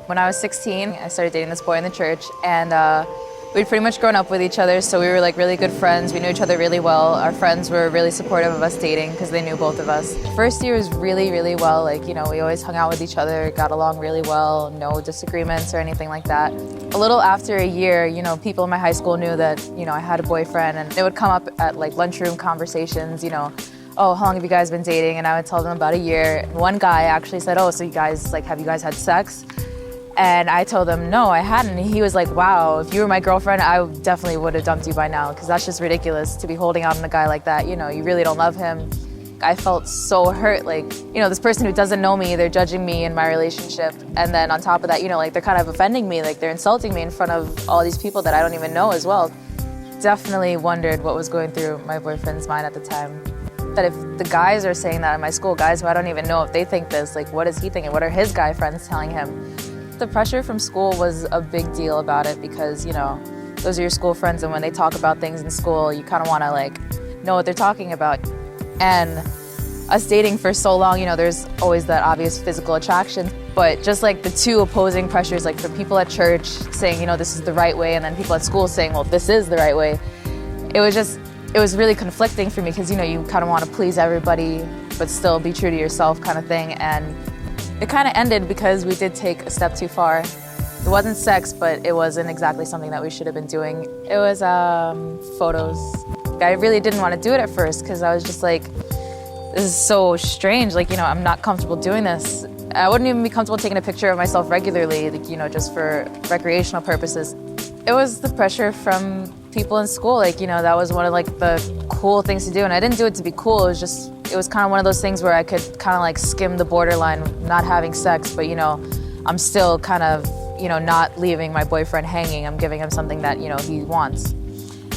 When I was 16, I started dating this boy in the church, and we'd pretty much grown up with each other, so we were like really good friends. We knew each other really well. Our friends were really supportive of us dating because they knew both of us. First year was really, really well. Like, you know, we always hung out with each other, got along really well, no disagreements or anything like that. A little after a year, you know, people in my high school knew that, you know, I had a boyfriend, and it would come up at like lunchroom conversations, you know, oh, how long have you guys been dating? And I would tell them about a year. One guy actually said, oh, so you guys, like, have you guys had sex? And I told him, no, I hadn't. And he was like, wow, if you were my girlfriend, I definitely would have dumped you by now, because that's just ridiculous to be holding out on a guy like that. You know, you really don't love him. I felt so hurt, like, you know, this person who doesn't know me, they're judging me in my relationship. And then on top of that, you know, like, they're kind of offending me, like, they're insulting me in front of all these people that I don't even know as well. Definitely wondered what was going through my boyfriend's mind at the time. That if the guys are saying that in my school, guys who I don't even know if they think this, like, what is he thinking? What are his guy friends telling him? The pressure from school was a big deal about it because, you know, those are your school friends, and when they talk about things in school, you kind of want to, like, know what they're talking about. And us dating for so long, you know, there's always that obvious physical attraction, but just like the two opposing pressures, like for people at church saying, you know, this is the right way, and then people at school saying, well, this is the right way. It was really conflicting for me because, you know, you kind of want to please everybody, but still be true to yourself kind of thing. And it kind of ended because we did take a step too far. It wasn't sex, but it wasn't exactly something that we should have been doing. It was photos. I really didn't want to do it at first because I was just like, this is so strange. Like, you know, I'm not comfortable doing this. I wouldn't even be comfortable taking a picture of myself regularly, like, you know, just for recreational purposes. It was the pressure from people in school. Like, you know, that was one of like the cool things to do. And I didn't do it to be cool. It was kind of one of those things where I could kind of like skim the borderline, not having sex, but, you know, I'm still kind of, you know, not leaving my boyfriend hanging. I'm giving him something that, you know, he wants.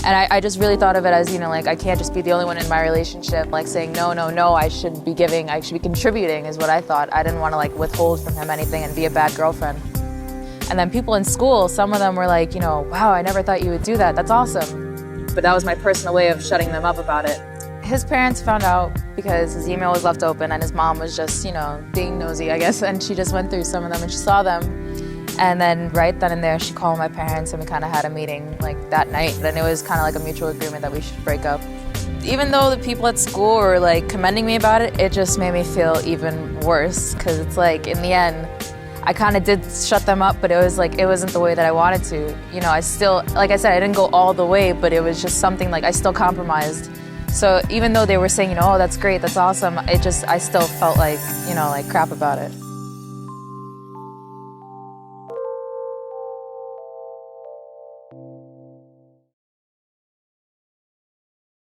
And I just really thought of it as, you know, like, I can't just be the only one in my relationship, like saying, no, I should be giving, I should be contributing is what I thought. I didn't want to like withhold from him anything and be a bad girlfriend. And then people in school, some of them were like, you know, wow, I never thought you would do that. That's awesome. But that was my personal way of shutting them up about it. His parents found out because his email was left open and his mom was just, you know, being nosy, I guess. And she just went through some of them and she saw them. And then right then and there, she called my parents and we kind of had a meeting like that night. And it was kind of like a mutual agreement that we should break up. Even though the people at school were like commending me about it, it just made me feel even worse because it's like, in the end, I kind of did shut them up, but it was like, it wasn't the way that I wanted to. You know, I still, like I said, I didn't go all the way, but it was just something like I still compromised. So even though they were saying, you know, oh, that's great, that's awesome, I still felt like, you know, like crap about it.